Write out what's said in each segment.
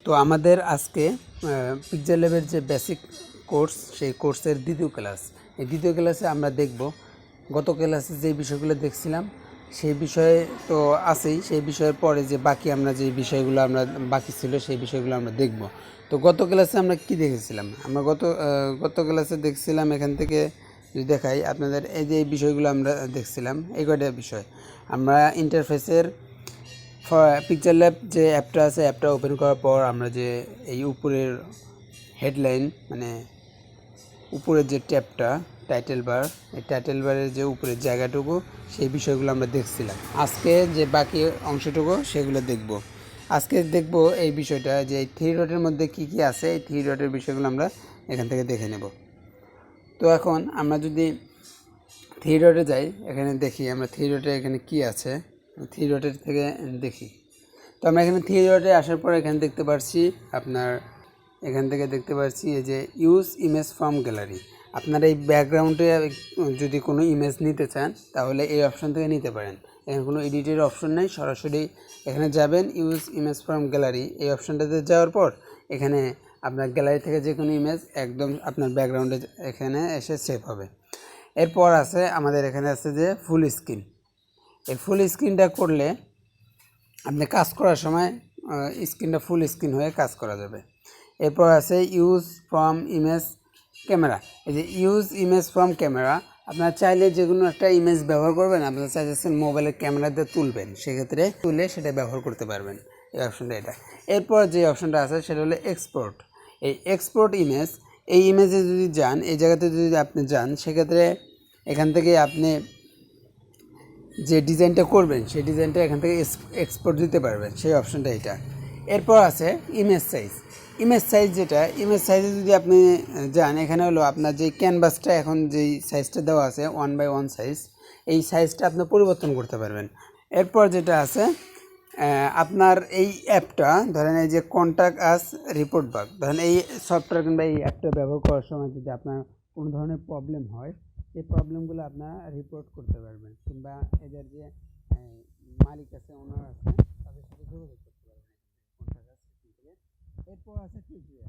তো আমাদের আজকে পিকচার ল্যাবের যে বেসিক কোর্স সেই কোর্সের দ্বিতীয় ক্লাস। এই দ্বিতীয় ক্লাসে আমরা দেখব গত ক্লাসে যে বিষয়গুলো দেখছিলাম সেই বিষয়ে তো আছেই, সেই বিষয়ের পরে যে বাকি আমরা যে বিষয়গুলো আমরা বাকি ছিল সেই বিষয়গুলো আমরা দেখব। তো গত ক্লাসে আমরা কি দেখেছিলাম? আমরা গত ক্লাসে দেখছিলাম, এখান থেকে যদি দেখাই আপনাদের, এই যে এই বিষয়গুলো আমরা দেখছিলাম, এই কয়টা বিষয় আমরা ইন্টারফেসের পিকচার ল্যাব যে অ্যাপটা আছে, অ্যাপটা ওপেন করার পর আমরা যে এই উপরের হেডলাইন মানে উপরের যে ট্যাবটা টাইটেল বার, এই টাইটেল বারের যে উপরের জায়গাটুকু সেই বিষয়গুলো আমরা দেখছিলাম। আজকে যে বাকি অংশটুকু সেগুলো দেখব। আজকে দেখব এই বিষয়টা যে এই থ্রি ডটের মধ্যে কি কি আছে, এই থ্রি ডটের বিষয়গুলো আমরা এখান থেকে দেখে নেব। তো এখন আমরা যদি থ্রি ডটে যাই, এখানে দেখি আমরা থ্রি ডটে এখানে কি আছে, থ্রি ডটের থেকে দেখি। তো আমরা এখানে থ্রি ডটে আসার পর এখানে দেখতে পাচ্ছি আপনার, এখান থেকে দেখতে পাচ্ছি এই যে ইউজ ইমেজ ফ্রম গ্যালারি। আপনারা এই ব্যাকগ্রাউন্ডে যদি কোনো ইমেজ নিতে চান তাহলে এই অপশন থেকে নিতে পারেন। এখানে কোনো এডিটের অপশন নেই, সরাসরি এখানে যাবেন ইউজ ইমেজ ফ্রম গ্যালারি, এই অপশনটাতে যাওয়ার পর এখানে আপনার গ্যালারি থেকে যে কোনো ইমেজ একদম আপনার ব্যাকগ্রাউন্ডে এখানে এসে সেভ হবে। এরপর আছে আমাদের এখানে আছে যে ফুল স্ক্রিন। এই ফুল স্ক্রিনটা করলে আপনি কাজ করার সময় স্ক্রিনটা ফুল স্ক্রিন হয়ে কাজ করা যাবে। এরপর আছে ইউজ ফ্রম ইমেজ ক্যামেরা। এই যে ইউজ ইমেজ ফ্রম ক্যামেরা, আপনারা চাইলে যে কোনো একটা ইমেজ ব্যবহার করবেন, আপনারা চাইছেন মোবাইলের ক্যামেরা দিয়ে তুলবেন, সেক্ষেত্রে তুলে সেটা ব্যবহার করতে পারবেন, এই অপশনটা এটা। এরপর যে অপশনটা আছে সেটা হলো এক্সপোর্ট। এই এক্সপোর্ট ইমেজ, এই ইমেজে যদি যান, এই জায়গাতে যদি আপনি যান, সেক্ষেত্রে এখান থেকে আপনি যে ডিজাইনটা করবেন সেই ডিজাইনটা এখান থেকে এক্সপোর্ট দিতে পারবেন, সেই অপশনটা এটা। এরপর আছে ইমেজ সাইজ। ইমেজ সাইজ যেটা, ইমেজ সাইজে যদি আপনি যান, এখানে হলো আপনার যে ক্যানভাসটা এখন যেই সাইজটা দেওয়া আছে 1:1 সাইজ, এই সাইজটা আপনি পরিবর্তন করতে পারবেন। এরপর যেটা আছে আপনার এই অ্যাপটা, ধরেন এই যে কন্ট্যাক্ট আস রিপোর্ট বাগ, ধরেন এই সফটওয়্যার কিংবা এই অ্যাপটা ব্যবহার করার সময় যদি আপনার কোনো ধরনের প্রবলেম হয়, এই প্রবলেমগুলো আপনারা রিপোর্ট করতে পারবেন, কিংবা এদের যে মালিক আছে, ওনার আছে, তাদের সাথে যোগাযোগ করতে পারবেন থেকে। এরপর আছে টিউটোরিয়াল।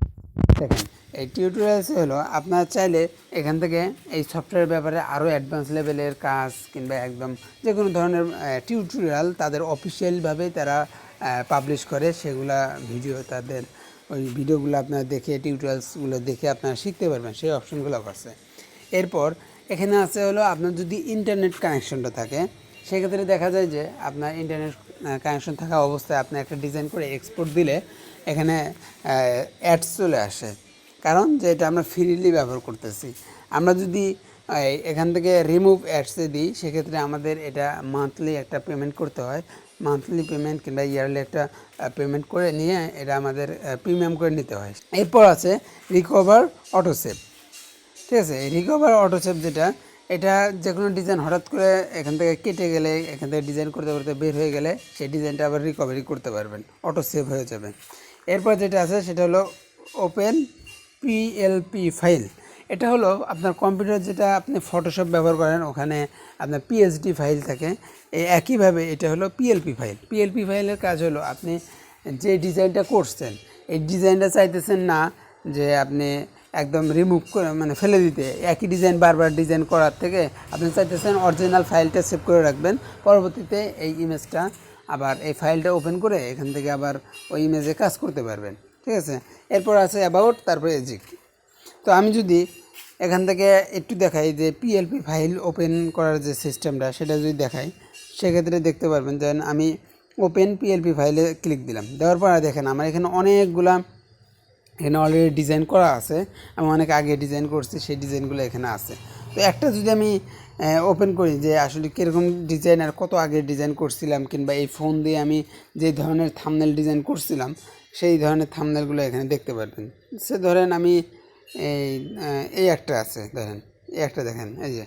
দেখেন এই টিউটোরিয়ালস হলো আপনারা চাইলে এখান থেকে এই সফটওয়্যার ব্যাপারে আরও অ্যাডভান্স লেভেলের কাজ কিংবা একদম যে কোনো ধরনের টিউটোরিয়াল তাদের অফিসিয়ালভাবে তারা পাবলিশ করে, সেগুলা ভিডিও, তাদের ওই ভিডিওগুলো আপনারা দেখে, টিউটোরিয়ালসগুলো দেখে আপনারা শিখতে পারবেন, সেই অপশনগুলো আছে। এরপর এখানে আছে হলো আপনার যদি ইন্টারনেট কানেকশনটা থাকে, সেক্ষেত্রে দেখা যায় যে আপনার ইন্টারনেট কানেকশন থাকা অবস্থায় আপনি একটা ডিজাইন করে এক্সপোর্ট দিলে এখানে অ্যাডস চলে আসে, কারণ যে এটা আমরা ফ্রিলি ব্যবহার করতেছি। আমরা যদি এখান থেকে রিমুভ অ্যাডসে দিই, সেক্ষেত্রে আমাদের এটা মান্থলি একটা পেমেন্ট করতে হয়, মান্থলি পেমেন্ট কিংবা ইয়ারলি একটা পেমেন্ট করে নিয়ে এটা আমাদের প্রিমিয়াম করে নিতে হয়। এরপর আছে রিকভার অটোসেভ। ঠিক আছে, রিকভার অটোসেভ যেটা, এটা যে কোনো ডিজাইন হঠাৎ করে এখান থেকে কেটে গেলে, এখান থেকে ডিজাইন করতে করতে বের হয়ে গেলে সেই ডিজাইনটা আবার রিকভারি করতে পারবেন, অটো সেভ হয়ে যাবে। এরপর যেটা আছে সেটা হলো ওপেন পিএলপি ফাইল। এটা হলো আপনার কম্পিউটার, যেটা আপনি ফটোশপ ব্যবহার করেন, ওখানে আপনার পিএসডি ফাইল থাকে, এই একইভাবে এটা হলো পিএলপি ফাইল। পিএলপি ফাইলের কাজ হলো আপনি যে ডিজাইনটা করছেন, এই ডিজাইনটা চাইতেছেন না যে আপনি একদম রিমুভ করে মানে ফেলে দিতে, একই ডিজাইন বারবার ডিজাইন করার থেকে আপনি চাইতেছেন অরিজিনাল ফাইলটা সেভ করে রাখবেন, পরবর্তীতে এই ইমেজটা আবার এই ফাইলটা ওপেন করে এখান থেকে আবার ওই ইমেজে কাজ করতে পারবেন। ঠিক আছে, এরপর আছে অ্যাবাউট, তারপরে এজিক। তো আমি যদি এখান থেকে একটু দেখাই যে পিএলপি ফাইল ওপেন করার যে সিস্টেমটা, সেটা যদি দেখাই, সেক্ষেত্রে দেখতে পারবেন যে আমি ওপেন পিএলপি ফাইলে ক্লিক দিলাম, দেওয়ার পর দেখেন আমার এখানে অনেকগুলা এখানে অলরেডি ডিজাইন করা আছে, আমি অনেক আগে ডিজাইন করছি, সেই ডিজাইনগুলো এখানে আছে। তো একটা যদি আমি ওপেন করি যে আসলে কীরকম ডিজাইন আর কত আগে ডিজাইন করছিলাম, কিংবা এই ফোন দিয়ে আমি যে ধরনের থাম্বনেল ডিজাইন করছিলাম সেই ধরনের থাম্বনেলগুলো এখানে দেখতে পারবেন। সে ধরেন আমি এই একটা আছে, ধরেন এই একটা দেখেন, এই যে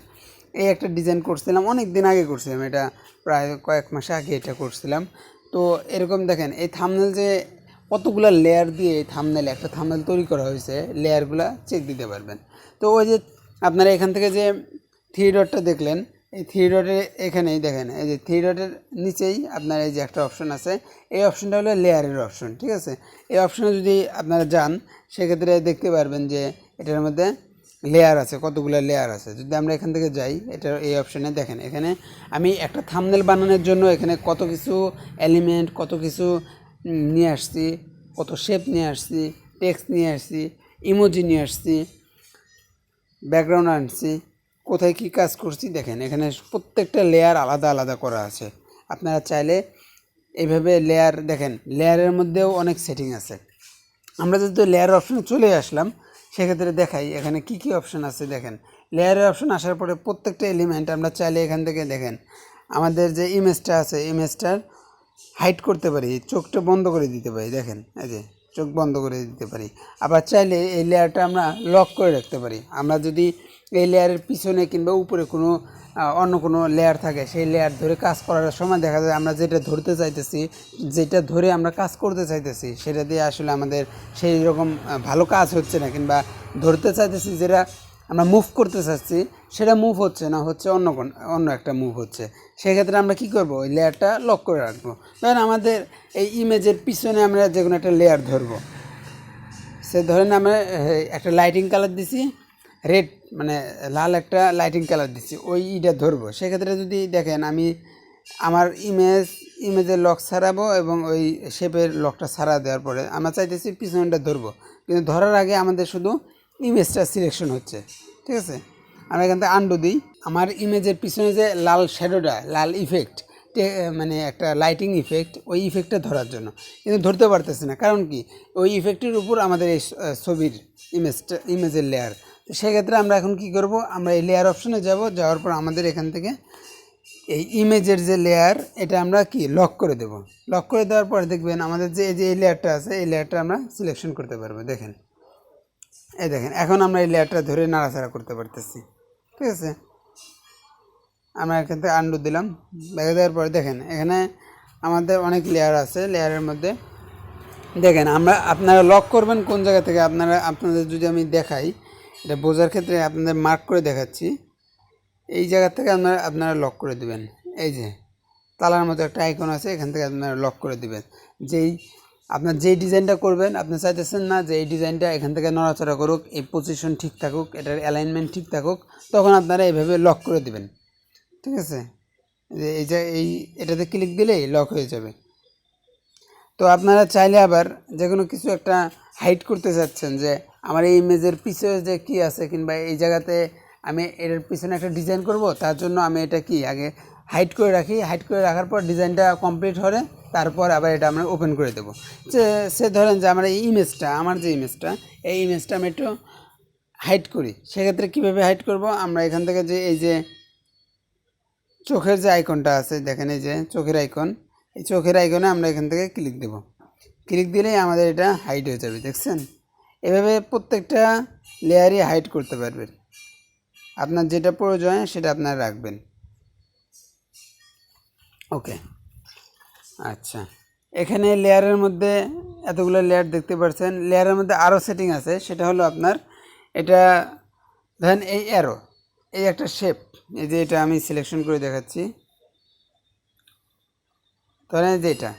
এই একটা ডিজাইন করছিলাম, অনেক দিন আগে করছিলাম, এটা প্রায় কয়েক মাস আগে এটা করছিলাম। তো এরকম দেখেন এই থাম্বনেল যে কতগুলো লেয়ার দিয়ে থাম্বনেল, একটা থাম্বনেল তৈরি করা হয়েছে, লেয়ারগুলো চেক দিতে পারবেন। তো ওই যে আপনারা এখান থেকে যে থ্রি ডটটা দেখলেন, এই থ্রি ডটের এখানেই দেখেন, এই যে থ্রি ডটের নিচেই আপনার এই যে একটা অপশন আছে, এই অপশনটা হলো লেয়ারের অপশন, ঠিক আছে। এই অপশনে যদি আপনারা যান সেক্ষেত্রে দেখতে পারবেন যে এটার মধ্যে লেয়ার আছে, কতগুলো লেয়ার আছে। যদি আমরা এখান থেকে যাই, এটা এই অপশনে দেখেন, এখানে আমি একটা থাম্বনেল বানানোর জন্য এখানে কত কিছু এলিমেন্ট, কত কিছু নিয়ে আসছি, কত শেপ নিয়ে আসছি, টেক্সট নিয়ে আসছি, ইমোজি নিয়ে আসছি, ব্যাকগ্রাউন্ড আনছি, কোথায় কী কাজ করছি দেখেন। এখানে প্রত্যেকটা লেয়ার আলাদা আলাদা করা আছে। আপনারা চাইলে এইভাবে লেয়ার দেখেন, লেয়ারের মধ্যেও অনেক সেটিং আছে। আমরা যেহেতু লেয়ার অপশনে চলে আসলাম, সেক্ষেত্রে দেখাই এখানে কি কি অপশন আছে। দেখেন, লেয়ারের অপশন আসার পরে প্রত্যেকটা এলিমেন্ট আমরা চাইলে এখান থেকে দেখেন আমাদের যে ইমেজটা আছে, ইমেজটার হাইড করতে পারি, চোখটা বন্ধ করে দিতে পারি। দেখেন, এই যে চোখ বন্ধ করে দিতে পারি। আবার চাইলে এই লেয়ারটা আমরা লক করে রাখতে পারি। আমরা যদি এই লেয়ারের পিছনে কিংবা উপরে কোনো অন্য কোনো লেয়ার থাকে, সেই লেয়ার ধরে কাজ করার সময় দেখা যায় আমরা যেটা ধরতে চাইতেছি, যেটা ধরে আমরা কাজ করতে চাইতেছি, সেটা দিয়ে আসলে আমাদের সেই রকম ভালো কাজ হচ্ছে না, কিংবা ধরতে চাইতেছি যেটা আমরা মুভ করতে চাচ্ছি সেটা মুভ হচ্ছে না, হচ্ছে অন্য একটা মুভ হচ্ছে। সেক্ষেত্রে আমরা কি করব, ওই লেয়ারটা লক করে রাখবো। ধরেন আমাদের এই ইমেজের পিছনে আমরা যে কোনো একটা লেয়ার ধরবো, সে ধরেন আমরা একটা লাইটিং কালার দিছি, রেড মানে লাল একটা লাইটিং কালার দিচ্ছি, ওই ইটা ধরবো। সেক্ষেত্রে যদি দেখেন আমি আমার ইমেজের লক ছাড়াবো এবং ওই শেপের লকটা ছাড়া দেওয়ার পরে আমরা চাইতেছি পিছনটা ধরবো, কিন্তু ধরার আগে আমাদের শুধু ইমেজটা সিলেকশন হচ্ছে, ঠিক আছে। আমরা এখান থেকে আন্ডু দিই, আমার ইমেজের পিছনে যে লাল শ্যাডোটা, লাল ইফেক্ট, মানে একটা লাইটিং ইফেক্ট, ওই ইফেক্টটা ধরার জন্য, কিন্তু ধরতে পারতেছি না। কারণ কি, ওই ইফেক্টের উপর আমাদের এই ছবির ইমেজের লেয়ার। তো সেক্ষেত্রে আমরা এখন কি করব, আমরা এই লেয়ার অপশনে যাওয়ার পর আমাদের এখান থেকে এই ইমেজের যে লেয়ার, এটা আমরা কি লক করে দেব। লক করে দেওয়ার পরে দেখবেন আমাদের যে এই লেয়ারটা আছে, এই লেয়ারটা আমরা সিলেকশন করতে পারবো। দেখেন, এই দেখেন, এখন আমরা এই লেয়ারটা ধরে নাড়াচাড়া করতে পারতেছি, ঠিক আছে। আমরা এখান থেকে আন্ডু দিলাম, ব্যাগে দেওয়ার পরে দেখেন এখানে আমাদের অনেক লেয়ার আছে। লেয়ারের মধ্যে দেখেন আপনারা লক করবেন কোন জায়গা থেকে, আপনাদের যদি আমি দেখাই, এটা বোঝার ক্ষেত্রে আপনাদের মার্ক করে দেখাচ্ছি। এই জায়গা থেকে আপনারা লক করে দিবেন। এই যে তালার মতো একটা আইকন আছে, এখান থেকে আপনারা লক করে দিবেন। আপনার যেই ডিজাইনটা করবেন, আপনি চাইতেছেন না যে এই ডিজাইনটা এখান থেকে নড়াচড়া করুক, এই পজিশন ঠিক থাকুক, এটার অ্যালাইনমেন্ট ঠিক থাকুক, তখন আপনারা এইভাবে লক করে দিবেন, ঠিক আছে। এটাতে ক্লিক দিলেই লক হয়ে যাবে। তো আপনারা চাইলে আবার যে কোনো কিছু একটা হাইড করতে চাচ্ছেন, যে আমার এই ইমেজের পিছনে যে কী আছে, কিংবা এই জায়গাতে আমি এর পিছনে একটা ডিজাইন করব, তার জন্য আমি এটা কি আগে হাইড করে রাখি। হাইড করে রাখার পর ডিজাইনটা কমপ্লিট হলে তারপর আবার এটা আমরা ওপেন করে দেবো। সে ধরেন যে আমার যে ইমেজটা আমি একটু হাইড করি। সেক্ষেত্রে কীভাবে হাইড করব, আমরা এখান থেকে যে এই যে চোখের যে আইকনটা আছে, দেখেন এই যে চোখের আইকন, এই চোখের আইকনে আমরা এখান থেকে ক্লিক দেব। ক্লিক দিলেই আমাদের এটা হাইড হয়ে যাবে, দেখছেন। এভাবে প্রত্যেকটা লেয়ারই হাইড করতে পারবেন। আপনার যেটা প্রয়োজন সেটা আপনারা রাখবেন। ওকে, আচ্ছা, এখানে লেয়ারের মধ্যে এতগুলো লেয়ার দেখতে পাচ্ছেন। লেয়ারের মধ্যে আরও সেটিং আছে, সেটা হলো আপনার এটা ধরেন এই অ্যারো, এই একটা শেপ, এই যে এটা আমি সিলেকশন করে দেখাচ্ছি। ধরেন এই যে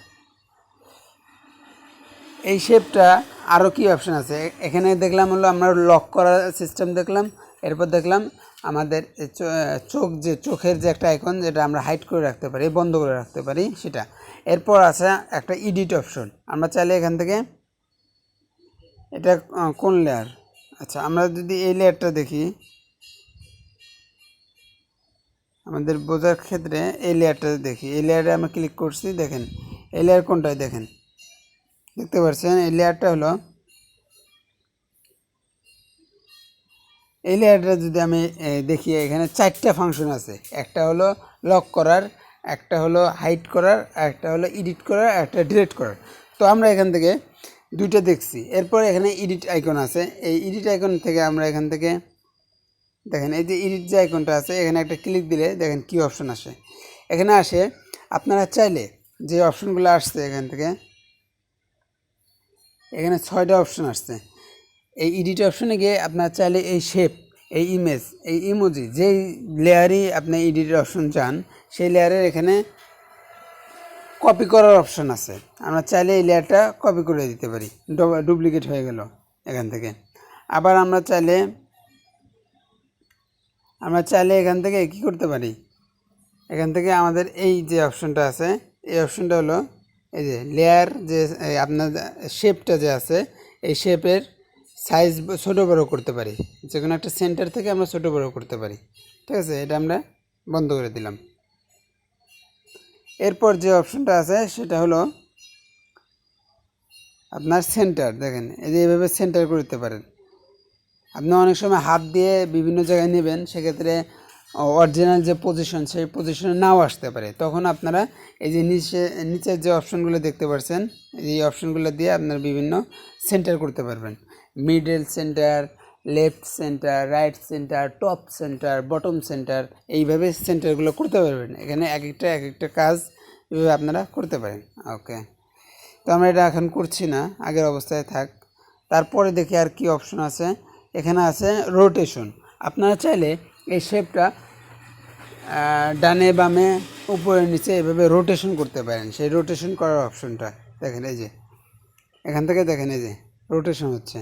এই শেপটা আরও কি অপশান আছে এখানে দেখলাম, হলো আমরা লক করার সিস্টেম দেখলাম। এরপর দেখলাম আমাদের চোখের যে একটা আইকন, যেটা আমরা হাইড করে রাখতে পারি, বন্ধ করে রাখতে পারি, সেটা। এরপর আছে একটা এডিট অপশন। আমরা চাইলে এখান থেকে এটা কোন লেয়ার, আচ্ছা আমরা যদি এই লেয়ারটা দেখি, আমাদের বোঝার ক্ষেত্রে এই লেয়ারটা দেখি, এই লেয়ারে আমরা ক্লিক করছি। দেখেন এই লেয়ার কোনটায়, দেখেন দেখতে পাচ্ছেন এই লেয়ারটা হলো, এই লেয়ারটা যদি আমি দেখি, এখানে 4টা ফাংশন আছে। একটা হলো লক করার, একটা হলো হাইড করার, একটা হলো এডিট করার, একটা ডিলিট করার। তো আমরা এখান থেকে 2টা দেখছি। এরপর এখানে এডিট আইকন আছে। এই এডিট আইকন থেকে আমরা এখান থেকে দেখেন এই যে এডিট যে আইকনটা আছে, এখানে একটা ক্লিক দিলে দেখেন কি অপশন আসে। এখানে আসে আপনারা চাইলে যে অপশনগুলো আসছে এখান থেকে, এখানে 6টা অপশন আসছে। এই এডিট অপশনে গিয়ে আপনারা চাইলে এই এই ইমেজ, এই ইমোজি, যেই লেয়ারই আপনি এডিটের অপশন চান সেই লেয়ারের এখানে কপি করার অপশন আছে। আমরা চাইলে এই লেয়ারটা কপি করে দিতে পারি, ডুপ্লিকেট হয়ে গেল এখান থেকে। আবার আমরা চাইলে এখান থেকে কী করতে পারি, এখান থেকে আমাদের এই যে অপশনটা আছে, এই অপশনটা হলো এই যে লেয়ার, যে আপনার শেপটা যে আছে এই শেপের সাইজ ছোটো বড়ো করতে পারি, যে কোনো একটা সেন্টার থেকে আমরা ছোটো বড়ো করতে পারি। ঠিক আছে, এটা আমরা বন্ধ করে দিলাম। এরপর যে অপশনটা আছে সেটা হলো আপনার সেন্টার। দেখেন এই যে এইভাবে সেন্টার করতে পারেন। আপনি অনেক সময় হাত দিয়ে বিভিন্ন জায়গায় নেবেন, সেক্ষেত্রে অরিজিনাল যে পজিশন সেই পজিশনে নাও আসতে পারে। তখন আপনারা এই যে নিচের যে অপশনগুলো দেখতে পাচ্ছেন, এই অপশনগুলো দিয়ে আপনারা বিভিন্ন সেন্টার করতে পারবেন। Middle centre, left centre, right centre, top centre, bottom centre, এইভাবে সেন্টারগুলো করতে পারবেন। এখানে এক একটা কাজ এভাবে আপনারা করতে পারেন। ওকে, তো আমরা এটা এখন করছি না, আগের অবস্থায় থাক। তারপরে দেখি আর কি অপশন আছে। এখানে আছে রোটেশন। আপনারা চাইলে এই শেপটা ডানে বামে উপরে নিচে এভাবে রোটেশন করতে পারেন। সেই রোটেশন করার অপশনটা দেখেন, এই যে এখান থেকে দেখেন এই যে রোটেশন হচ্ছে,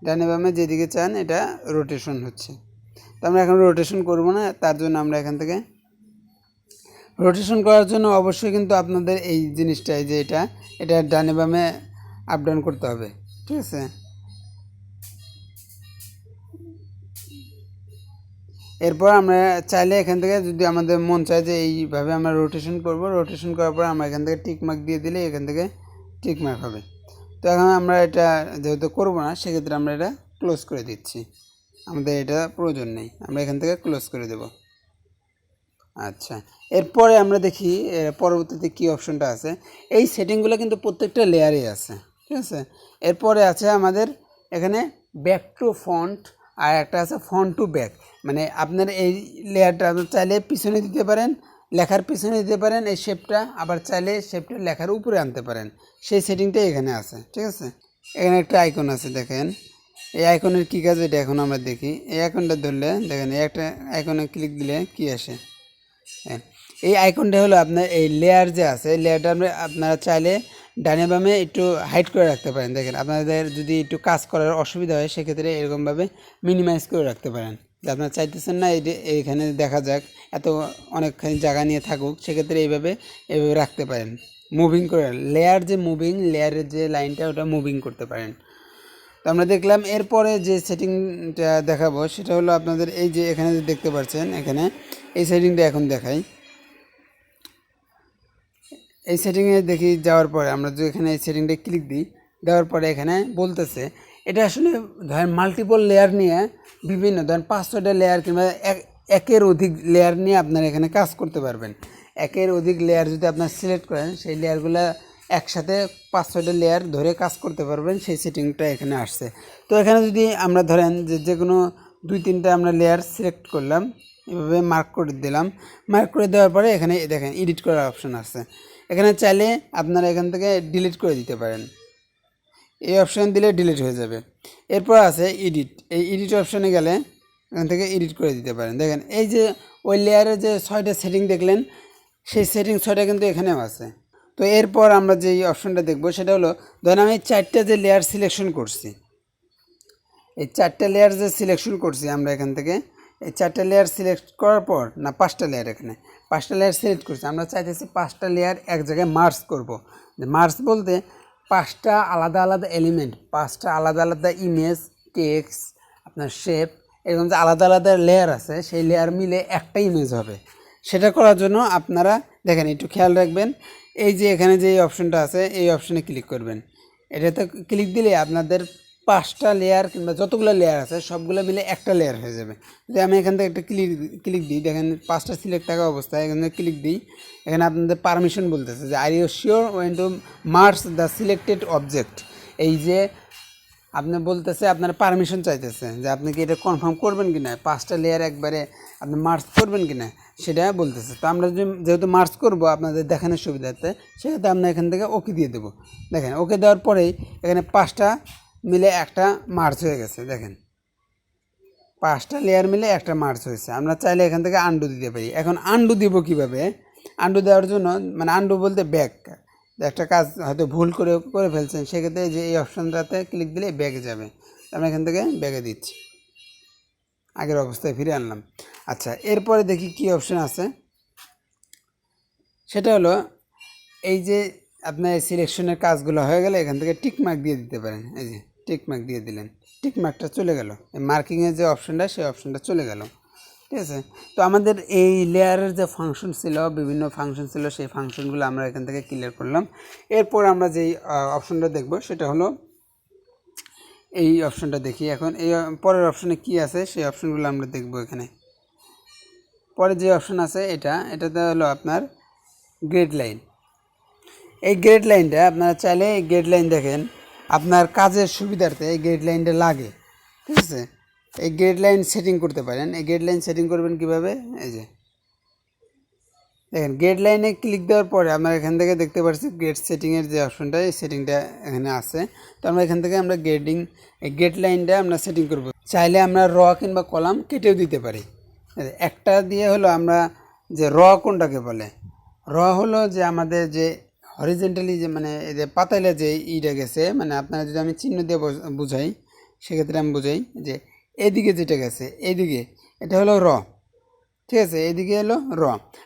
ডানে বামে যেদিকে চান এটা রোটেশন হচ্ছে। তো আমরা এখন রোটেশন করব না, তার জন্য আমরা এখান থেকে রোটেশন করার জন্য অবশ্যই কিন্তু আপনাদের এই জিনিসটা, এই যে এটা ডানে বামে আপ ডাউন করতে হবে। ঠিক আছে, এরপর আমরা চাইলে এখান থেকে যদি আমাদের মন চায় যে এইভাবে আমরা রোটেশন করব, রোটেশন করার পর আমরা এখান থেকে টিক মার্ক দিয়ে দিলে এখান থেকে টিক মার্ক হবে। তো এখন আমরা এটা যেহেতু করবো না, সেক্ষেত্রে আমরা এটা ক্লোজ করে দিচ্ছি, আমাদের এটা প্রয়োজন নেই, আমরা এখান থেকে ক্লোজ করে দেব। আচ্ছা, এরপরে আমরা দেখি পরবর্তীতে কী অপশনটা আছে। এই সেটিংগুলো কিন্তু প্রত্যেকটা লেয়ারে আছে। ঠিক আছে, এরপরে আছে আমাদের এখানে ব্যাক টু ফন্ট, আর একটা আছে ফন্ট টু ব্যাক। মানে আপনার এই লেয়ারটা আপনি চাইলে পিছনে দিতে পারেন, লেখার পিছনে দিতে পারেন এই শেপটা, আবার চাইলে শেপটা লেখার উপরে আনতে পারেন, সেই সেটিংটাই এখানে আছে। ঠিক আছে, এখানে একটা আইকন আছে, দেখেন এই আইকনের কী কাজ এটা এখন আমরা দেখি। এই আইকনটা ধরলে দেখেন এই একটা আইকনে ক্লিক দিলে কি আসে। এই আইকনটা হলো আপনার এই লেয়ার যে আছে, লেয়ারটা আপনারা চাইলে ডানে বামে একটু হাইড করে রাখতে পারেন। দেখেন আপনাদের যদি একটু কাজ করার অসুবিধা হয়, সেক্ষেত্রে এরকমভাবে মিনিমাইজ করে রাখতে পারেন। যে আপনারা চাইতেছেন না এইখানে দেখা যাক, এত অনেকখানি জায়গা নিয়ে থাকুক, সেক্ষেত্রে এইভাবে রাখতে পারেন। মুভিং করে লেয়ার, যে মুভিং লেয়ারের যে লাইনটা ওটা মুভিং করতে পারেন। তো আমরা দেখলাম। এরপরে যে সেটিংটা দেখাবো সেটা হলো আপনাদের এই যে এখানে যে দেখতে পাচ্ছেন, এখানে এই সেটিংটা এখন দেখাই। এই সেটিংয়ে দেখি যাওয়ার পরে আমরা যদি এখানে এই সেটিংটা ক্লিক দিই, দেওয়ার পরে এখানে বলতেছে এটা আসলে ধরেন মাল্টিপল লেয়ার নিয়ে বিভিন্ন ধরেন 5-6টা লেয়ার কিংবা একের অধিক লেয়ার নিয়ে আপনারা এখানে কাজ করতে পারবেন। একের অধিক লেয়ার যদি আপনার সিলেক্ট করেন, সেই লেয়ারগুলো একসাথে 5-6টা লেয়ার ধরে কাজ করতে পারবেন, সেই সেটিংটা এখানে আসছে। তো এখানে যদি আমরা ধরেন যে কোনো 2-3টা আমরা লেয়ার সিলেক্ট করলাম, এভাবে মার্ক করে দিলাম। মার্ক করে দেওয়ার পরে এখানে দেখেন এডিট করার অপশন আছে। এখানে চাইলে আপনারা এখান থেকে ডিলিট করে দিতে পারেন, এই অপশান দিলে ডিলিট হয়ে যাবে। এরপর আছে এডিট, এই এডিট অপশানে গেলে এখান থেকে এডিট করে দিতে পারেন। দেখেন এই যে ওই লেয়ারে যে 6টা সেটিং দেখলেন, সেই সেটিং 6টা কিন্তু এখানেও আছে। তো এরপর আমরা যে অপশানটা দেখব সেটা হলো, ধরেন আমি 4টা যে লেয়ার সিলেকশন করছি, এই 4টা লেয়ার যে সিলেকশন করছি আমরা এখান থেকে, এই 4টা লেয়ার সিলেক্ট করার পর, না 5টা লেয়ার, এখানে 5টা লেয়ার সিলেক্ট করছি, আমরা চাইতেছি 5টা লেয়ার এক জায়গায় মার্জ করব। মার্জ বলতে 5টা আলাদা আলাদা এলিমেন্ট, 5টা আলাদা আলাদা ইমেজ, টেক্সট, আপনার শেপ, এরকম যে আলাদা আলাদা লেয়ার আছে, সেই লেয়ার মিলে একটা ইমেজ হবে। সেটা করার জন্য আপনারা দেখেন একটু খেয়াল রাখবেন, এই যে এখানে যে অপশনটা আছে এই অপশনে ক্লিক করবেন। এটাতে ক্লিক দিলে আপনাদের 5টা লেয়ার কিংবা যতগুলো লেয়ার আছে সবগুলো মিলে একটা লেয়ার হয়ে যাবে। যদি আমি এখান থেকে একটা ক্লিক দিই, দেখেন 5টা সিলেক্ট থাকা অবস্থায় এখানে ক্লিক দিই, এখানে আপনাদের পারমিশন বলতেছে যে are you sure want to merge the selected object. এই যে আপনি বলতেছে, আপনার পারমিশন চাইতেছে যে আপনি কি এটা কনফার্ম করবেন কি না, 5টা লেয়ার একবারে আপনি মার্জ করবেন কি না সেটা বলতেছে। তো আমরা যেহেতু মার্জ করবো আপনাদের দেখানোর সুবিধাতে, সেক্ষেত্রে আমরা এখান থেকে ওকে দিয়ে দেবো। দেখেন ওকে দেওয়ার পরেই এখানে 5টা মিলে একটা মার্জ হয়ে গেছে। দেখেন 5টা লেয়ার মিলে একটা মার্জ হয়েছে। আমরা চাইলে এখান থেকে আন্ডু দিতে পারি। এখন আন্ডু দিব কিভাবে? আন্ডু দেওয়ার জন্য মানে আন্ডু বলতে ব্যাক, একটা কাজ হয়তো ভুল করে ফেলছেন, সেক্ষেত্রে যে এই অপশানটাতে ক্লিক দিলে ব্যাগে যাবে। আমরা এখান থেকে ব্যাগে দিচ্ছি, আগের অবস্থায় ফিরে আনলাম। আচ্ছা, এরপরে দেখি কি অপশান আছে। সেটা হলো এই যে আপনার সিলেকশনের কাজগুলো হয়ে গেলে এখান থেকে টিকমার্ক দিয়ে দিতে পারেন। এই যে টিকমার্ক দিয়ে দিলেন, টিকমার্কটা চলে গেল, এই মার্কিংয়ের যে অপশানটা সেই অপশানটা চলে গেল। ঠিক আছে, তো আমাদের এই লেয়ারের যে ফাংশন ছিল, বিভিন্ন ফাংশন ছিল, সেই ফাংশনগুলো আমরা এখান থেকে ক্লিয়ার করলাম। এরপর আমরা যেই অপশানটা দেখব সেটা হলো এই অপশানটা দেখি। এখন এই পরের অপশানে কি আছে সেই অপশানগুলো আমরা দেখব। এখানে পরে যে অপশান আছে এটাতে হলো আপনার গ্রেড লাইন। এই গ্রেড লাইনটা আপনারা চাইলে এই গ্রেড লাইন দেখেন আপনার কাজের সুবিধার্থে এই গ্রেড লাইনটা লাগে। ঠিক আছে, এই গ্রেড লাইন সেটিং করতে পারেন। এই গ্রেড লাইন সেটিং করবেন কিভাবে? এই যে দেখেন গ্রেড লাইনে ক্লিক দেওয়ার পরে আমরা এখান থেকে দেখতে পাচ্ছি গ্রেড সেটিংয়ের যে অপশনটা, এই সেটিংটা এখানে আছে। তো আমরা এখান থেকে আমরা এই গ্রেড লাইনটা আমরা সেটিং করব। চাইলে আমরা র কিংবা কলাম কেটেও দিতে পারি। একটা দিয়ে হলো আমরা যে র কোনটাকে বলে, র হলো যে আমাদের যে হরিজেন্টালি যে মানে এই যে পাতাইলে যে ইটা গেছে, মানে আপনারা যদি আমি চিহ্ন দিয়ে বুঝাই সেক্ষেত্রে আমি বুঝাই যে এদিকে যেটা গেছে এইদিকে, এটা হলো র। ঠিক আছে, এইদিকে হলো র।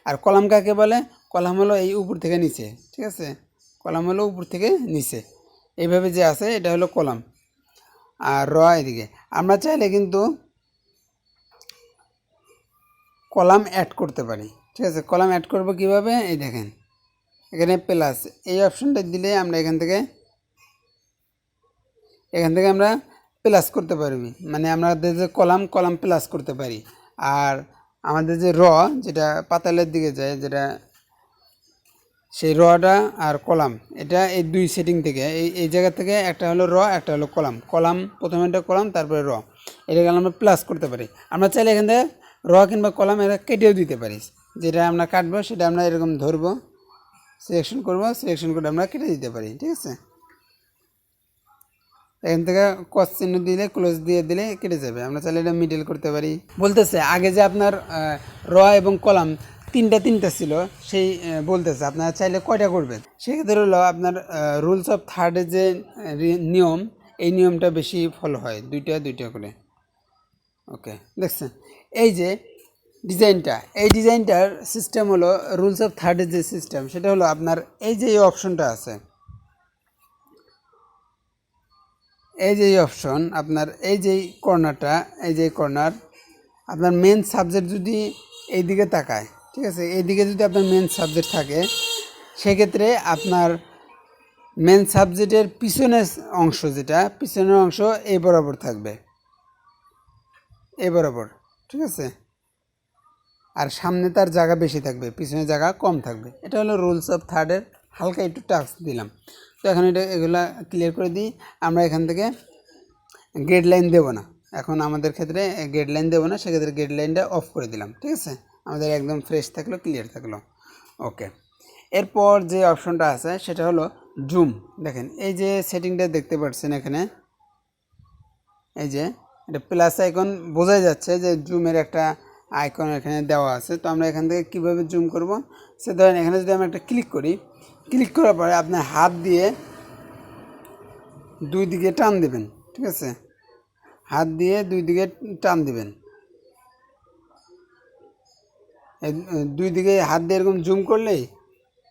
আর কলাম কাকে বলে? কলাম হলো এই উপর থেকে নিচে। ঠিক আছে, কলাম হলো উপর থেকে নিচে, এইভাবে যে আছে এটা হলো কলাম। আর র এদিকে। আমরা চাইলে কিন্তু কলাম অ্যাড করতে পারি। ঠিক আছে, কলাম অ্যাড করব কিভাবে? এই দেখেন এখানে প্লাস, এই অপশনটা দিলে আমরা এখান থেকে আমরা প্লাস করতে পারবি, মানে আমাদের যে কলাম প্লাস করতে পারি। আর আমাদের যে র যেটা পাতালের দিকে যায়, যেটা সেই রটা আর কলাম, এটা এই দুই সেটিং থেকে এই জায়গা থেকে একটা হলো র, একটা হলো কলাম প্রথমে একটা কলাম তারপরে র, এটাকে আমরা প্লাস করতে পারি। আমরা চাইলে এখান থেকে র কিংবা কলাম এটা কেটেও দিতে পারি। যেটা আমরা কাটবো সেটা আমরা এরকম ধরবো, সিলেকশন করব, সিলেকশন করে আমরা কেটে দিতে পারি। ঠিক আছে, এখান থেকে ক্রস চিহ্ন দিলে ক্লোজ দিয়ে দিলে কেটে যাবে। আমরা চাইলে এটা মিডল করতে পারি। বলতেছে আগে যে আপনার র এবং কলাম তিনটা ছিল, সেই বলতেছে আপনারা চাইলে কয়টা করবেন। সেক্ষেত্রে হলো আপনার রুলস অফ থার্ডের যে নিয়ম, এই নিয়মটা বেশি ফলো হয়, দুইটা করে। ওকে, দেখছেন এই যে এই ডিজাইনটার সিস্টেম হলো রুলস অফ থার্ডের যে সিস্টেম, সেটা হলো আপনার এই যে এই অপশনটা আছে, এই যে অপশন আপনার এই যে কর্নারটা, এই যে কর্নার আপনার মেন সাবজেক্ট যদি এই দিকে তাকায়, ঠিক আছে, এইদিকে যদি আপনার মেন সাবজেক্ট থাকে, সেক্ষেত্রে আপনার মেন সাবজেক্টের পিছনের অংশ, যেটা পিছনের অংশ এই বরাবর থাকবে, এই বরাবর। ঠিক আছে, আর সামনে তার জায়গা বেশি থাকবে, পিছনে জায়গা কম থাকবে। এটা হলো রুলস অফ থার্ডের হালকা একটু টাস্ক দিলাম। তো এখন এগুলা ক্লিয়ার করে দিই। আমরা এখান থেকে গ্রেড লাইন দেবো না, এখন আমাদের ক্ষেত্রে গ্রেড লাইন দেবো না, সেক্ষেত্রে গ্রেড লাইনটা অফ করে দিলাম। ঠিক আছে, আমাদের একদম ফ্রেশ থাকলো, ক্লিয়ার থাকলো। ওকে, এরপর যে অপশনটা আছে সেটা হলো জুম। দেখেন এই যে সেটিংটা দেখতে পাচ্ছেন এখানে, এই যে এটা প্লাস আইকন, বোঝাই যাচ্ছে যে জুমের একটা আইকন এখানে দেওয়া আছে। তো আমরা এখান থেকে কীভাবে জুম করব, সে ধরেন এখানে যদি আমরা একটা ক্লিক করি, ক্লিক করার পরে আপনার হাত দিয়ে দুই দিকে টান দেবেন। ঠিক আছে, হাত দিয়ে দুই দিকে টান দিবেন, দুই দিকে হাত দিয়ে এরকম জুম করলেই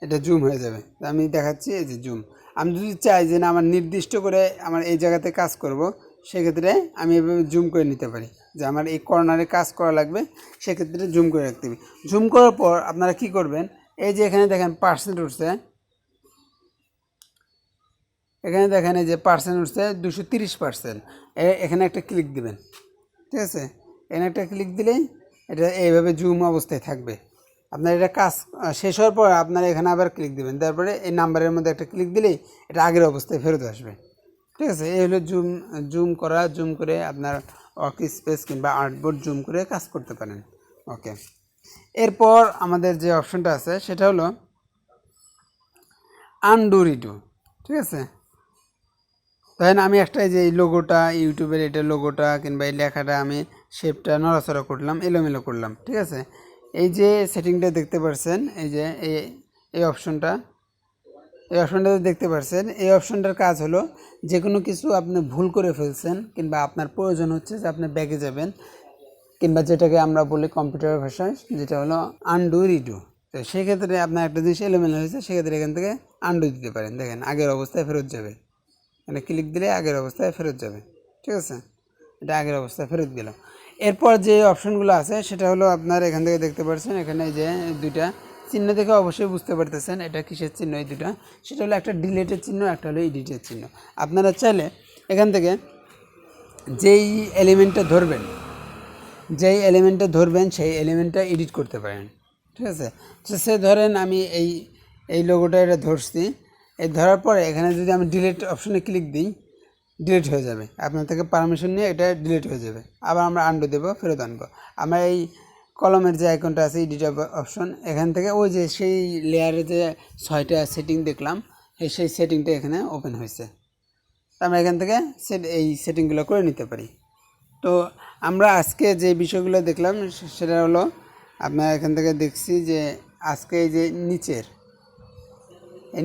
এটা জুম হয়ে যাবে। আমি দেখাচ্ছি, এই যে জুম। আমি যদি চাই যে না আমার নির্দিষ্ট করে আমার এই জায়গাতে কাজ করব, সেক্ষেত্রে আমি এভাবে জুম করে নিতে পারি, যে আমার এই কর্নারে কাজ করা লাগবে, সেক্ষেত্রে জুম করে রাখতে হবে। জুম করার পর আপনারা কি করবেন, এই যে এখানে দেখেন পার্সেন্ট উঠছে, এখানে দেখেন এই যে পার্সেন্ট উঠছে 230%, এখানে একটা ক্লিক দিবেন। ঠিক আছে, এখানে একটা ক্লিক দিলেই এটা এইভাবে জুম অবস্থায় থাকবে। আপনার এটা কাজ শেষ হওয়ার পর আপনারা এখানে আবার ক্লিক দেবেন, তারপরে এই নাম্বারের মধ্যে একটা ক্লিক দিলেই এটা আগের অবস্থায় ফেরত আসবে। ঠিক আছে, এই হলো জুম করা। জুম করে আপনার ওয়ার্ক স্পেস কিংবা আর্টবোর্ড জুম করে কাজ করতে পারেন। ওকে, এরপর আমাদের যে অপশনটা আছে সেটা হলো আনডু রিডু। ঠিক আছে, ধরেন আমি একটা যে এই লোগোটা, ইউটিউবের এটা লোগোটা কিংবা এই লেখাটা আমি শেপটা নড়াচড়া করলাম, এলোমেলো করলাম, ঠিক আছে। এই যে সেটিংটা দেখতে পাচ্ছেন, এই যে এই অপশনটা দেখতে পাচ্ছেন, এই অপশনটার কাজ হলো যে কোনো কিছু আপনি ভুল করে ফেলছেন কিংবা আপনার প্রয়োজন হচ্ছে যে আপনি ব্যাগে যাবেন, কিংবা যেটাকে আমরা বলি কম্পিউটার ভাষায় যেটা হলো আনডু রিডু। তো সেক্ষেত্রে আপনার একটা জিনিস এলোমেলো হয়েছে, সেক্ষেত্রে এখান থেকে আনডু দিতে পারেন। দেখেন আগের অবস্থায় ফেরত যাবে, এখানে ক্লিক দিলে আগের অবস্থায় ফেরত যাবে, ঠিক আছে। এটা আগের অবস্থায় ফেরত গেল। এরপর যে অপশনগুলো আছে সেটা হলো আপনার এখান থেকে দেখতে পাচ্ছেন, এখানে যে দুইটা চিহ্ন দেখে অবশ্যই বুঝতে পারতেছেন এটা কিসের চিহ্ন। এই দুটা, সেটা হলো একটা ডিলেটের চিহ্ন, একটা হলো এডিটের চিহ্ন। আপনারা চাইলে এখান থেকে যেই এলিমেন্টটা ধরবেন সেই এলিমেন্টটা এডিট করতে পারেন, ঠিক আছে। তো সে ধরেন আমি এই লোগোটা এটা ধরছি, এই ধরার পরে এখানে যদি আমি ডিলিট অপশনে ক্লিক দিই, ডিলিট হয়ে যাবে। আপনার থেকে পারমিশন নিয়ে এটা ডিলিট হয়ে যাবে। আবার আমরা আনডু দেবো, ফেরত আনবো। আমরা এই কলমের যে আইকনটা আছে এডিট অপশন, এখান থেকে ওই যে সেই লেয়ারে যে 6টা সেটিং দেখলাম, সেই সেটিংটা এখানে ওপেন হয়েছে। আমরা এখান থেকে এই সেটিংগুলো করে নিতে পারি। তো আমরা আজকে যে বিষয়গুলো দেখলাম সেটা হলো আপনার এখান থেকে দেখছি যে আজকে এই যে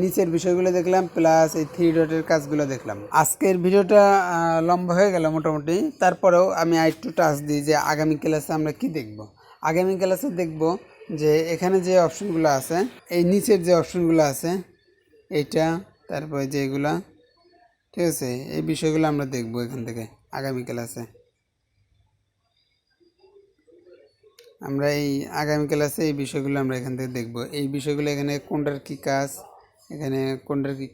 নিচের বিষয়গুলো দেখলাম, প্লাস এই 3 ডটের কাজগুলো দেখলাম। আজকের ভিডিওটা লম্বা হয়ে গেল মোটামুটি, তারপরেও আমি আরেকটু টাচ দিই যে আগামী ক্লাসে আমরা কি দেখব। আগামী ক্লাসে দেখব যে এখানে যে অপশনগুলো আছে, এই নিচের যে অপশনগুলো আছে এইটা, তারপরে যেগুলা, ঠিক আছে, এই বিষয়গুলো আমরা দেখব এখান থেকে আগামী ক্লাসে। আমরা এই আগামী ক্লাসে এই বিষয়গুলো আমরা এখান থেকে দেখব। এই বিষয়গুলো এখানে কোনটার কী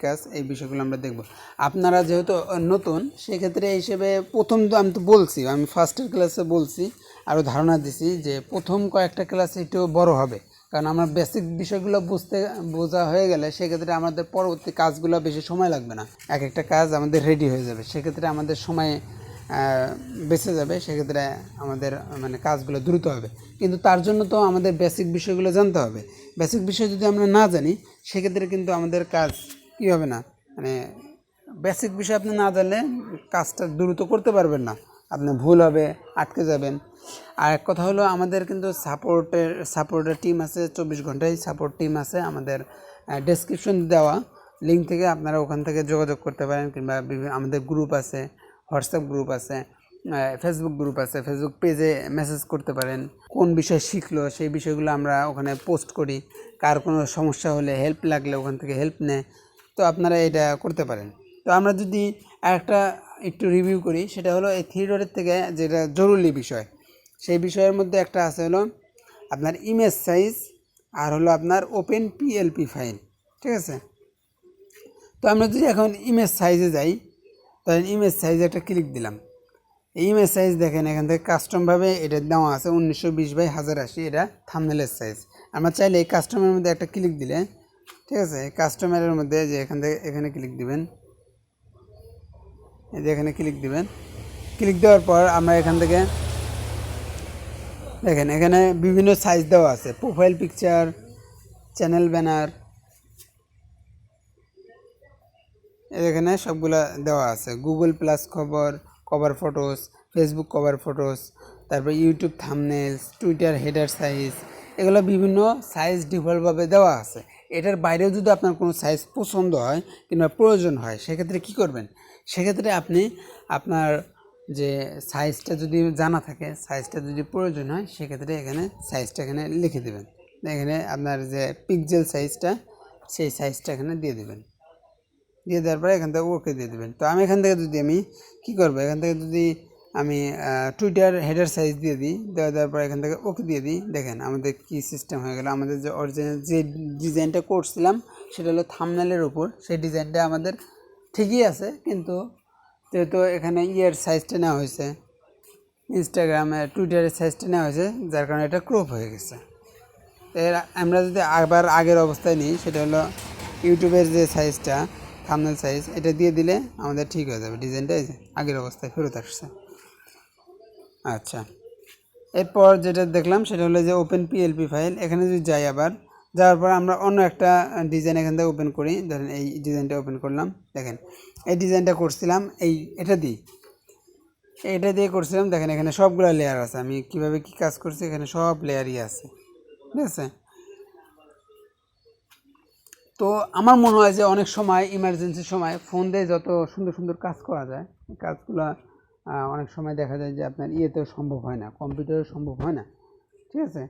কাজ, এই বিষয়গুলো আমরা দেখব। আপনারা যেহেতু নতুন, সেক্ষেত্রে হিসেবে প্রথম তো আমি তো বলছি, আমি ফার্স্টের ক্লাসে বলছি, আরও ধারণা দিছি যে প্রথম কয়েকটা ক্লাসে একটু বড় হবে, কারণ আমরা বেসিক বিষয়গুলো বোঝা হয়ে গেলে সেক্ষেত্রে আমাদের পরবর্তী কাজগুলো বেশি সময় লাগবে না, এক একটা কাজ আমাদের রেডি হয়ে যাবে, সেক্ষেত্রে আমাদের সময় বেঁচে যাবে, সেক্ষেত্রে আমাদের মানে কাজগুলো দ্রুত হবে। কিন্তু তার জন্য তো আমাদের বেসিক বিষয়গুলো জানতে হবে। বেসিক বিষয় যদি আমরা না জানি, সেক্ষেত্রে কিন্তু আমাদের কাজ কী হবে না, মানে বেসিক বিষয় আপনি না জানলে কাজটা দ্রুত করতে পারবেন না, আপনি ভুল হবে, আটকে যাবেন। আর এক কথা হলো আমাদের কিন্তু সাপোর্টের টিম আছে, 24 ঘন্টায় সাপোর্ট টিম আছে আমাদের। ডেসক্রিপশন দেওয়া লিঙ্ক থেকে আপনারা ওখান থেকে যোগাযোগ করতে পারেন, কিংবা আমাদের গ্রুপ আছে, হোয়াটসঅ্যাপ গ্রুপ আছে, ফেসবুক গ্রুপ আছে, ফেসবুক পেজে মেসেজ করতে পারেন। কোন বিষয় শিখলো সেই বিষয়গুলো আমরা ওখানে পোস্ট করি, কার কোনো সমস্যা হলে হেল্প লাগলে ওখান থেকে হেল্প নেয়, তো আপনারা এটা করতে পারেন। তো আমরা যদি একটা একটু রিভিউ করি, সেটা হলো এই 3 ডটের থেকে যেটা জরুরি বিষয়, সেই বিষয়ের মধ্যে একটা আছে হলো আপনার ইমেজ সাইজ, আর হলো আপনার ওপেন পিএলপি ফাইল, ঠিক আছে। তো আমরা যদি এখন ইমেজ সাইজে যাই, তাহলে ইমেজ সাইজে একটা ক্লিক দিলাম। এই ইমেজ সাইজ দেখেন এখান থেকে কাস্টমভাবে এটা দেওয়া আছে 1920x1080, এটা থাম্বনেলের সাইজ। আমরা চাইলে এই কাস্টমের মধ্যে একটা ক্লিক দিলে, ঠিক আছে, কাস্টমারের মধ্যে যে এখান থেকে এখানে ক্লিক দিবেন, এই যে এখানে ক্লিক দিবেন। ক্লিক দেওয়ার পর আমরা এখান থেকে দেখেন এখানে বিভিন্ন সাইজ দেওয়া আছে, প্রোফাইল পিকচার, চ্যানেল ব্যানার, এখানে সবগুলা দেওয়া আছে। Google plus cover photos, Facebook cover photos, তারপর ইউটিউব থাম্বনেলস, টুইটার হেডার সাইজ, এগুলো বিভিন্ন সাইজ ডিফল্টভাবে দেওয়া আছে। এটার বাইরেও যদি আপনার কোনো সাইজ পছন্দ হয় কিংবা প্রয়োজন হয়, সেক্ষেত্রে কি করবেন, সেক্ষেত্রে আপনি আপনার যে সাইজটা যদি জানা থাকে, সাইজটা যদি প্রয়োজন হয়, সেক্ষেত্রে এখানে সাইজটা এখানে লিখে দেবেন। এখানে আপনার যে পিক্সেল সাইজটা, সেই সাইজটা এখানে দিয়ে দেবেন। দিয়ে দেওয়ার পরে এখান থেকে ওকে দিয়ে দেবেন। তো আমি এখান থেকে যদি আমি কী করবো, এখান থেকে যদি আমি টুইটার হেডার সাইজ দিয়ে দিই, দেওয়ার পরে এখান থেকে ওকে দিয়ে দিই, দেখেন আমাদের কি সিস্টেম হয়ে গেল। আমাদের যে অরিজিনাল যে ডিজাইনটা করছিলাম সেটা হলো থাম্বনেলের উপর, সেই ডিজাইনটা আমাদের ঠিকই আছে, কিন্তু যেহেতু এখানে সাইজটা নেওয়া হয়েছে, ইনস্টাগ্রামে টুইটারের সাইজটা নেওয়া হয়েছে, যার কারণে এটা ক্রপ হয়ে গেছে। এর আমরা যদি আবার আগের অবস্থায় নিই, সেটা হলো ইউটিউবের যে সাইজটা থাম্বনেল সাইজ, এটা দিয়ে দিলে আমাদের ঠিক হয়ে যাবে, ডিজাইনটা আগের অবস্থায় ফেরত আসছে। আচ্ছা, এরপর যেটা দেখলাম সেটা হলো যে ওপেন পিএলপি ফাইল। এখানে যদি যাই, আবার যাওয়ার পর আমরা অন্য একটা ডিজাইন এখান থেকে ওপেন করি। ধরেন এই ডিজাইনটা ওপেন করলাম, দেখেন এই ডিজাইনটা করছিলাম এটা দিই। এটা দিয়ে করছিলাম, দেখেন এখানে সবগুলো লেয়ার আছে, আমি কিভাবে কি কাজ করছি এখানে সব লেয়ারই আছে, ঠিক আছে। তো আমার মনে হয় যে অনেক সময় ইমার্জেন্সির সময় ফোন দিয়ে যত সুন্দর সুন্দর কাজ করা যায়, এই কাজগুলো অনেক সময় দেখা যায় যে আপনার ইয়েতেও সম্ভব হয় না, কম্পিউটারে সম্ভব হয় না, ঠিক আছে।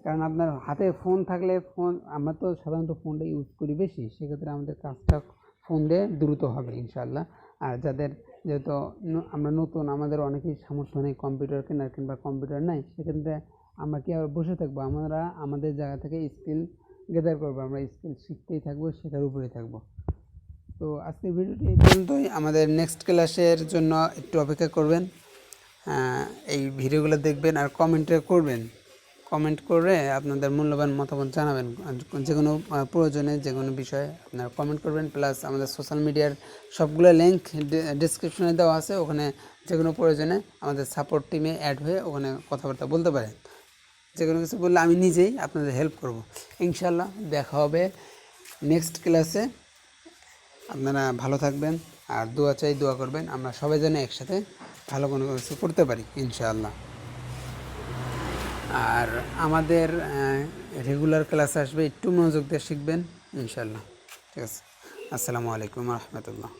কারণ আপনার হাতে ফোন থাকলে, ফোন আমরা তো সাধারণত ফোনটা ইউজ করি বেশি, সেক্ষেত্রে আমাদের কাজটা ফোন দিয়ে দ্রুত হবে ইনশাআল্লাহ। আর যাদের যেহেতু আমরা নতুন, আমাদের অনেকেই সামর্থ্য নেই কম্পিউটার কেনার কিংবা কম্পিউটার নাই, সেক্ষেত্রে আমরা কি আর বসে থাকবো, আমরা আমাদের জায়গা থেকে স্কিল গেদার করবো, আমরা স্কিল শিখতেই থাকবো, শেখার উপরেই থাকবো। তো আজকের ভিডিওটি এই পর্যন্তই। আমাদের নেক্সট ক্লাসের জন্য একটু অপেক্ষা করবেন, এই ভিডিওগুলো দেখবেন আর কমেন্টে করবেন, কমেন্ট করে আপনাদের মূল্যবান মতামত জানাবেন। যে কোনো প্রয়োজনে যে কোনো বিষয়ে আপনারা কমেন্ট করবেন। প্লাস আমাদের সোশ্যাল মিডিয়ার সবগুলো লিঙ্ক ডিসক্রিপশনে দেওয়া আছে, ওখানে যে কোনো প্রয়োজনে আমাদের সাপোর্ট টিমে অ্যাড হয়ে ওখানে কথাবার্তা বলতে পারেন। যে কোনো কিছু বললে আমি নিজেই আপনাদের হেল্প করব ইনশাল্লাহ। দেখা হবে নেক্সট ক্লাসে। আপনারা ভালো থাকবেন আর দোয়া চাই, দোয়া করবেন আমরা সবাই যেন একসাথে ভালো কোনো কিছু করতে পারি ইনশাআল্লাহ। আর আমাদের রেগুলার ক্লাস আসবে, একটু মনোযোগ দিয়ে শিখবেন ইনশাআল্লাহ, ঠিক আছে। আসসালামু আলাইকুম রহমতুল্লাহ।